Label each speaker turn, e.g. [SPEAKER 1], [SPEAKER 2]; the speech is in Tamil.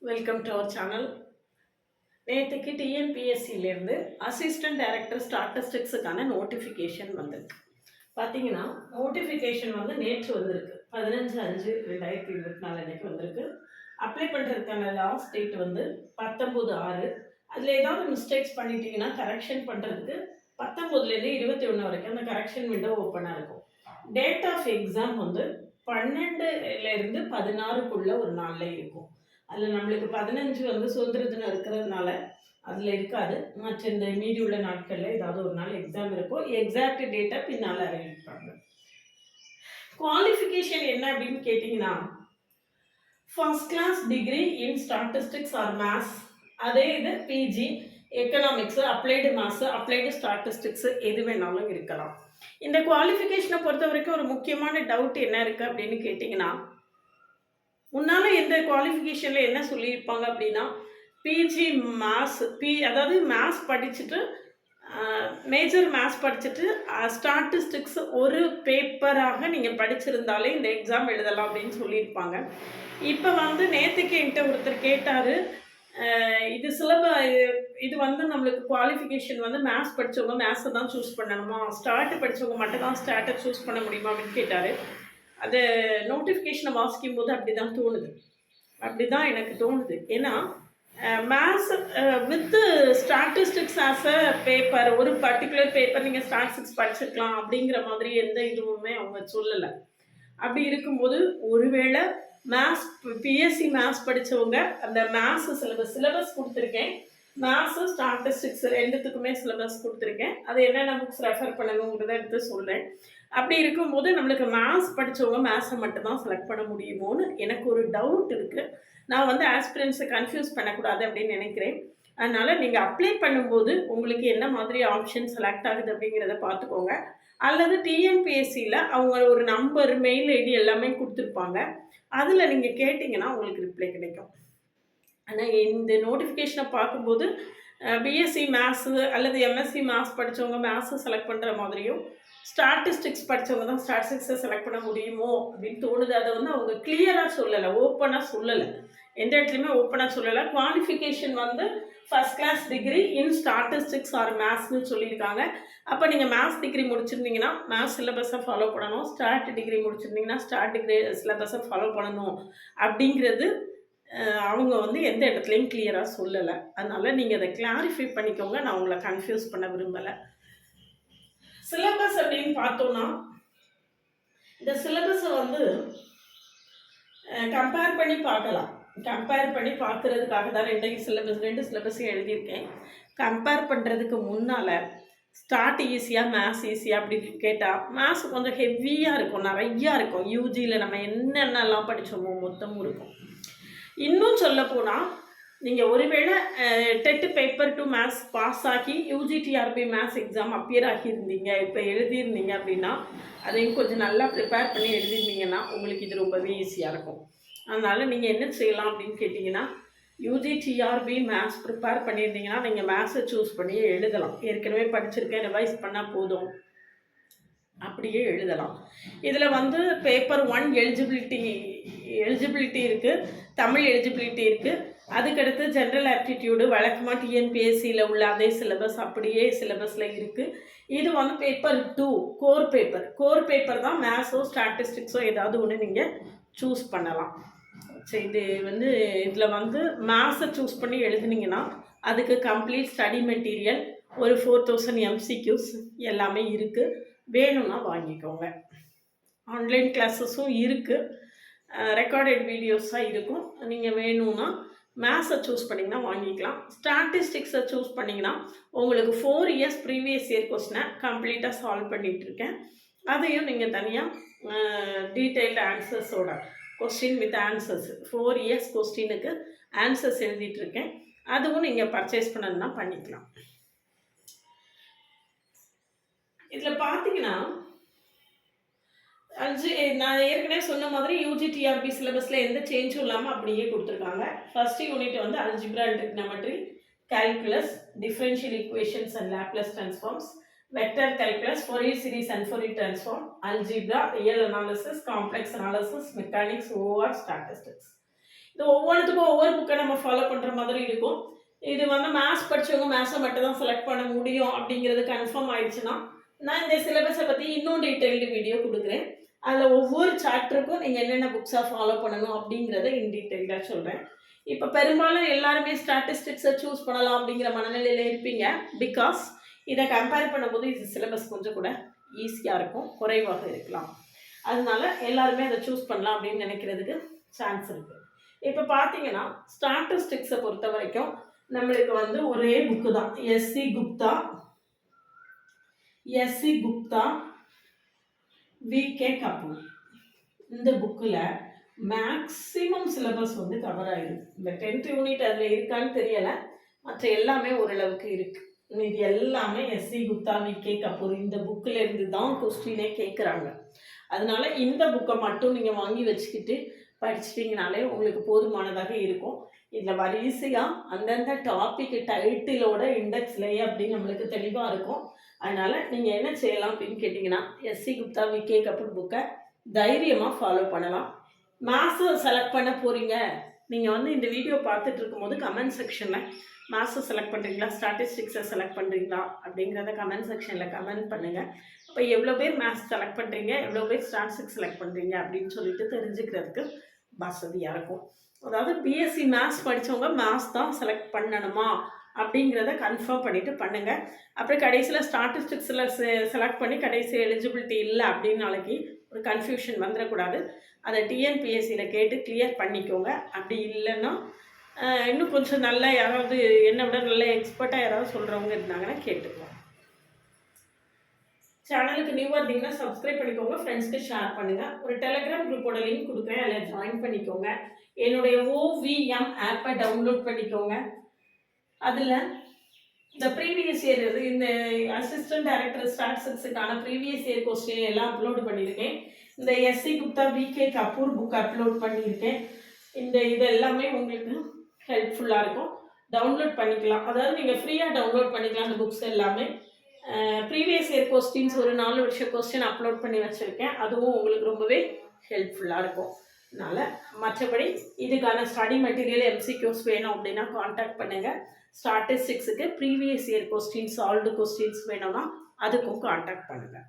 [SPEAKER 1] Welcome to our channel. நேற்றுக்கு டிஎன்பிஎஸ்சிலேருந்து அசிஸ்டன்ட் டைரக்டர் ஸ்டாட்டிஸ்டிக்ஸுக்கான நோட்டிஃபிகேஷன் வந்திருக்கு. பார்த்தீங்கன்னா நோட்டிஃபிகேஷன் வந்து நேற்று வந்திருக்கு, 15/5/2024 அன்னைக்கு வந்திருக்கு. அப்ளை பண்ணுறதுக்கான லாஸ்ட் டேட் வந்து 19/6. அதில் ஏதாவது மிஸ்டேக்ஸ் பண்ணிட்டீங்கன்னா கரெக்ஷன் பண்ணுறதுக்கு 19லேருந்து 21 வரைக்கும் அந்த கரெக்ஷன் விண்டோ ஓப்பனாக இருக்கும். டேட் ஆஃப் எக்ஸாம் வந்து 12லேருந்து 16க்குள்ள ஒரு நாளில் இருக்கும். அதில் நம்மளுக்கு 15 வந்து சுதந்திர தினம் இருக்கிறதுனால அதில் இருக்காது. மற்ற இந்த மீதி உள்ள நாட்களில் ஏதாவது ஒரு நாள் எக்ஸாம் இருக்கும். எக்ஸாக்ட் டேட்டை பின்னால் அறிவிப்பாங்க. குவாலிஃபிகேஷன் என்ன அப்படின்னு கேட்டிங்கன்னா, first class degree in statistics or maths, அதே இது PG economics, applied maths, applied statistics எது வேணாலும் இருக்கலாம். இந்த குவாலிஃபிகேஷனை பொறுத்த வரைக்கும் ஒரு முக்கியமான டவுட் என்ன இருக்குது அப்படின்னு கேட்டிங்கன்னா, முன்னால் எந்த குவாலிஃபிகேஷனில் என்ன சொல்லியிருப்பாங்க அப்படின்னா, பிஜி மேத்ஸ் அதாவது மேத்ஸ் படிச்சுட்டு மேஜர் மேத்ஸ் படிச்சுட்டு ஸ்டாட்டிஸ்டிக்ஸ் ஒரு பேப்பராக நீங்கள் படிச்சிருந்தாலே இந்த எக்ஸாம் எழுதலாம் அப்படின்னு சொல்லியிருப்பாங்க. இப்போ வந்து நேற்றுக்கு என்கிட்ட ஒருத்தர் கேட்டார், இது வந்து நம்மளுக்கு குவாலிஃபிகேஷன் வந்து மேத்ஸ் படித்தவங்க மேத்ஸை தான் சூஸ் பண்ணணுமா, ஸ்டார்ட் படித்தவங்க மட்டும் தான் ஸ்டார்ட்டை சூஸ் பண்ண முடியுமா அப்படின்னு கேட்டார். அது நோட்டிஃபிகேஷனை வாசிக்கும் போது அப்படி தான் தோணுது, அப்படி தான் எனக்கு தோணுது. ஏன்னா maths with statistics as a paper, ஒரு பர்டிகுலர் பேப்பர் நீங்கள் ஸ்டாட்டிஸ்டிக்ஸ் படிச்சிருக்கலாம் அப்படிங்கிற மாதிரி எந்த இதுவுமே அவங்க சொல்லலை. அப்படி இருக்கும்போது ஒருவேளை மேத்ஸ் பிஎஸ்சி மேத்ஸ் படித்தவங்க அந்த மேத்ஸ் சிலபஸ் கொடுத்துருக்கேன், மேத்ஸு ஸ்டாட்டிஸ்டிக்ஸ் ரெண்டுத்துக்குமே சிலபஸ் கொடுத்துருக்கேன். அது என்னென்ன புக்ஸ் ரெஃபர் பண்ணணுங்கிறத எடுத்து சொல்கிறேன். அப்படி இருக்கும்போது நம்மளுக்கு மேத்ஸ் படித்தவங்க மேத்ஸை மட்டும்தான் செலக்ட் பண்ண முடியுமோன்னு எனக்கு ஒரு டவுட் இருக்குது. நான் வந்து ஆஸ்பிரன்ஸை கன்ஃபியூஸ் பண்ணக்கூடாது அப்படின்னு நினைக்கிறேன். அதனால் நீங்கள் அப்ளை பண்ணும்போது உங்களுக்கு என்ன மாதிரி ஆப்ஷன் செலக்ட் ஆகுது அப்படிங்கிறத பார்த்துக்கோங்க. அல்லது டிஎன்பிஎஸ்சியில் அவங்க ஒரு நம்பர், மெயில் ஐடி எல்லாமே கொடுத்துருப்பாங்க, அதில் நீங்கள் கேட்டிங்கன்னா உங்களுக்கு ரிப்ளை கிடைக்கும். ஆனால் இந்த நோட்டிஃபிகேஷனை பார்க்கும்போது பிஎஸ்சி மேத்ஸு அல்லது எம்எஸ்சி மேத்ஸ் படித்தவங்க மேத்ஸை செலக்ட் பண்ணுற மாதிரியும், ஸ்டாட்டிஸ்டிக்ஸ் படித்தவங்க தான் ஸ்டாட்டிஸ்டிக்ஸை செலக்ட் பண்ண முடியுமோ அப்படின்னு தோணுது. அதை வந்து அவங்க கிளியராக சொல்லலை, ஓப்பனாக சொல்லலை, எந்த இடத்துலையுமே ஓப்பனாக சொல்லலை. குவாலிஃபிகேஷன் வந்து first class degree in statistics or மேத்ஸ்னு சொல்லியிருக்காங்க. அப்போ நீங்கள் மேத்ஸ் டிகிரி முடிச்சிருந்தீங்கன்னா மேத்ஸ் சிலபஸை ஃபாலோ பண்ணணும், ஸ்டாட் டிகிரி முடிச்சிருந்தீங்கன்னா ஸ்டாட் டிகிரி சிலபஸை ஃபாலோ பண்ணணும் அப்படிங்கிறது அவங்க வந்து எந்த இடத்துலையும் கிளியராக சொல்லலை. அதனால் நீங்கள் அதை கிளாரிஃபை பண்ணிக்கோங்க, நான் உங்களை கன்ஃபியூஸ் பண்ண விரும்பலை. சிலபஸ் அப்படின்னு பார்த்தோன்னா, இந்த சிலபஸை வந்து கம்பேர் பண்ணி பார்க்கலாம். கம்பேர் பண்ணி பார்க்குறதுக்காக தான் ரெண்டு சிலபஸையும் எழுதியிருக்கேன். கம்பேர் பண்ணுறதுக்கு முன்னால் ஸ்டார்ட் ஈஸியாக மேத்ஸ் ஈஸியாக அப்படின்னு கேட்டால் மேத்ஸ் கொஞ்சம் ஹெவியாக இருக்கும், நிறையா இருக்கும். யூஜியில் நம்ம என்னென்னலாம் படித்தோமோ மொத்தமும் இருக்கும். இன்னும் சொல்லப்போனால் நீங்கள் ஒருவேளை டெட் பேப்பர் 2 மேத்ஸ் பாஸ் ஆகி யூஜிடிஆர்பி மேத்ஸ் எக்ஸாம் அப்பியர் ஆகியிருந்தீங்க, இப்போ எழுதியிருந்தீங்க அப்படின்னா அதையும் கொஞ்சம் நல்லா ப்ரிப்பேர் பண்ணி எழுதிருந்தீங்கன்னா உங்களுக்கு இது ரொம்பவே ஈஸியாக இருக்கும். அதனால் நீங்கள் என்ன செய்யலாம் அப்படின்னு கேட்டிங்கன்னா, யூஜிடிஆர்பி மேத்ஸ் ப்ரிப்பேர் பண்ணியிருந்தீங்கன்னா நீங்கள் மேத்ஸை சூஸ் பண்ணியே எழுதலாம். ஏற்கனவே படிச்சிருக்கேன், ரிவைஸ் பண்ணால் போதும், அப்படியே எழுதலாம். இதில் வந்து பேப்பர் 1 எலிஜிபிலிட்டி இருக்குது, தமிழ் எலிஜிபிலிட்டி இருக்குது. அதுக்கடுத்து ஜென்ரல் ஆப்டிடியூடு வழக்கமாக டிஎன்பிஎஸ்சியில் உள்ள அதே சிலபஸ் அப்படியே சிலபஸில் இருக்குது. இது வந்து பேப்பர் 2 கோர் பேப்பர் தான். மேத்ஸோ ஸ்டாட்டிஸ்டிக்ஸோ ஏதாவது ஒன்று நீங்கள் சூஸ் பண்ணலாம். சரி, இது வந்து இதில் வந்து மேத்ஸை சூஸ் பண்ணி எழுதுனீங்கன்னா அதுக்கு கம்ப்ளீட் ஸ்டடி மெட்டீரியல், ஒரு 4000 MCQs எல்லாமே இருக்குது. வேணும்னா வாங்கிக்கோங்க. ஆன்லைன் கிளாஸஸும் இருக்குது, ரெக்கார்டட் வீடியோஸாக இருக்கும். நீங்கள் வேணும்னா மேத்ஸை சூஸ் பண்ணிங்கன்னா வாங்கிக்கலாம். ஸ்டாட்டிஸ்டிக்ஸை சூஸ் பண்ணிங்கன்னா உங்களுக்கு 4 இயர்ஸ் ப்ரீவியஸ் இயர் கொஸ்டினை கம்ப்ளீட்டாக சால்வ் பண்ணிகிட்ருக்கேன். அதையும் நீங்கள் தனியாக டீட்டெயில்டு ஆன்சர்ஸோட கொஸ்டின் வித் ஆன்சர்ஸ் 4 இயர்ஸ் கொஸ்டினுக்கு ஆன்சர்ஸ் எழுதிட்டுருக்கேன். அதுவும் நீங்கள் பர்ச்சேஸ் பண்ணணுன்னா பண்ணிக்கலாம். இதில் பார்த்தீங்கன்னா நான் ஏற்கனவே சொன்ன மாதிரி யூஜிடிஆர்பி சிலபஸில் எந்த சேஞ்சும் இல்லாமல் அப்படியே கொடுத்துருக்காங்க. ஃபர்ஸ்ட் யூனிட் வந்து algebra and trigonometry, calculus, differential equations and Laplace transforms, vector calculus, Fourier series and Fourier transform, algebra, real analysis, complex analysis, mechanics, OR, statistics. இது ஒவ்வொன்றுத்துக்கும் ஒவ்வொரு புக்கை நம்ம ஃபாலோ பண்ணுற மாதிரி இருக்கும். இது வந்து மேத்ஸ் படித்தவங்க மேத்ஸை மட்டும் தான் செலக்ட் பண்ண முடியும் அப்படிங்கிறது கன்ஃபார்ம் ஆயிடுச்சுன்னா, நான் இந்த சிலபஸை பற்றி இன்னும் டீட்டெயில்டு வீடியோ கொடுக்குறேன். அதில் ஒவ்வொரு சாப்டருக்கும் நீங்கள் என்னென்ன புக்ஸாக ஃபாலோ பண்ணணும் அப்படிங்கிறத இன் டீட்டெயிலாக சொல்கிறேன். இப்போ பெரும்பாலும் எல்லாருமே ஸ்டாட்டிஸ்டிக்ஸை சூஸ் பண்ணலாம் அப்படிங்கிற மனநிலையில் இருப்பீங்க. பிகாஸ் இதை கம்பேர் பண்ணும்போது இது சிலபஸ் கொஞ்சம் கூட ஈஸியாக இருக்கும், குறைவாக இருக்கலாம். அதனால எல்லாருமே அதை சூஸ் பண்ணலாம் அப்படின்னு நினைக்கிறதுக்கு சான்ஸ் இருக்குது. இப்போ பார்த்தீங்கன்னா ஸ்டாட்டிஸ்டிக்ஸை பொறுத்த வரைக்கும் நம்மளுக்கு வந்து ஒரே புக்கு தான், எஸ்சி குப்தா விகே கபூர். இந்த புக்கில் மேக்ஸிமம் சிலபஸ் வந்து கவர் ஆகிடும். இந்த 10th யூனிட் அதில் இருக்கான்னு தெரியலை, மற்ற எல்லாமே ஓரளவுக்கு இருக்குது. இது எல்லாமே எஸ்சி குப்தா விகே கபூர் இந்த புக்கில் இருந்து தான் கொஸ்டினே கேட்குறாங்க. அதனால இந்த புக்கை மட்டும் நீங்கள் வாங்கி வச்சுக்கிட்டு படிச்சிட்டிங்கனாலே உங்களுக்கு போதுமானதாக இருக்கும். இதில் வரிசையாக அந்தந்த டாபிக் டைட்டிலோட இண்டெக்ஸ்லேயே அப்படின்னு நம்மளுக்கு தெளிவாக இருக்கும். அதனால் நீங்கள் என்ன செய்யலாம் அப்படின்னு கேட்டிங்கன்னா, எஸ்சி குப்தா விகே கபூர் புக்கை தைரியமாக ஃபாலோ பண்ணலாம். மேத்ஸை செலக்ட் பண்ண போகிறீங்க, நீங்கள் வந்து இந்த வீடியோ பார்த்துட்டு இருக்கும்போது கமெண்ட் செக்ஷனில் மேத்ஸை செலக்ட் பண்ணுறீங்களா, ஸ்டாட்டிஸ்டிக்ஸை செலக்ட் பண்ணுறீங்களா அப்படிங்கிறத கமெண்ட் செக்ஷனில் கமெண்ட் பண்ணுங்கள். அப்போ எவ்வளோ பேர் மேத்ஸ் செலக்ட் பண்ணுறீங்க, எவ்வளோ பேர் ஸ்டாட்டிஸ்டிக்ஸ் செலக்ட் பண்ணுறீங்க அப்படின்னு சொல்லிட்டு தெரிஞ்சுக்கிறதுக்கு வசதியாக இருக்கும். அதாவது பிஎஸ்சி மேத்ஸ் படித்தவங்க மேத்ஸ் தான் செலக்ட் பண்ணணுமா அப்படிங்கிறத கன்ஃபார்ம் பண்ணிவிட்டு பண்ணுங்கள். அப்புறம் கடைசியில் ஸ்டாட்டிஸ்டிக்ஸில் செலக்ட் பண்ணி கடைசி எலிஜிபிலிட்டி இல்லை அப்படின்னு நாளைக்கு ஒரு கன்ஃபியூஷன் வந்துடக்கூடாது. அதை டிஎன்பிஎஸ்சியில் கேட்டு கிளியர் பண்ணிக்கோங்க. அப்படி இல்லைன்னா இன்னும் கொஞ்சம் நல்லா யாராவது என்னை விட நல்ல எக்ஸ்பர்ட்டாக யாராவது சொல்கிறவங்க இருந்தாங்கன்னா கேட்டுக்குவோம். சேனலுக்கு நியூவாக இருந்தீங்கன்னா சப்ஸ்கிரைப் பண்ணிக்கோங்க, ஃப்ரெண்ட்ஸ்க்கு ஷேர் பண்ணுங்கள். ஒரு டெலிகிராம் குரூப்போட லிங்க் கொடுக்குறேன், அதில் ஜாயின் பண்ணிக்கோங்க. என்னுடைய OVM ஆப்பை டவுன்லோட் பண்ணிக்கோங்க. அதில் இந்த ப்ரீவியஸ் இயர் இந்த அசிஸ்டன்ட் டைரக்டர் ஸ்டாட்டிஸ்டிக்ஸுக்கான ப்ரீவியஸ் இயர் கொஸ்டின் எல்லாம் அப்லோடு பண்ணியிருக்கேன். இந்த SC Gupta VK Kapoor book upload பண்ணியிருக்கேன். இது எல்லாமே உங்களுக்கு ஹெல்ப்ஃபுல்லாக இருக்கும். டவுன்லோட் பண்ணிக்கலாம், அதாவது நீங்கள் ஃப்ரீயாக டவுன்லோட் பண்ணிக்கலாம் அந்த புக்ஸ் எல்லாமே. ப்ரீவியஸ் இயர் கொஸ்டின்ஸ் ஒரு 4 வருஷ கொஸ்டின் அப்லோட் பண்ணி வச்சுருக்கேன், அதுவும் உங்களுக்கு ரொம்பவே ஹெல்ப்ஃபுல்லாக இருக்கும். அதனால் மற்றபடி இதுக்கான ஸ்டடி மெட்டீரியல் MCQs வேணும் அப்படின்னா காண்டாக்ட் பண்ணுங்கள். ஸ்டாட்டிஸ்டிக்ஸுக்கு previous year question solved questions வேணும்னா அதுக்கும் காண்டாக்ட் பண்ணுங்கள்.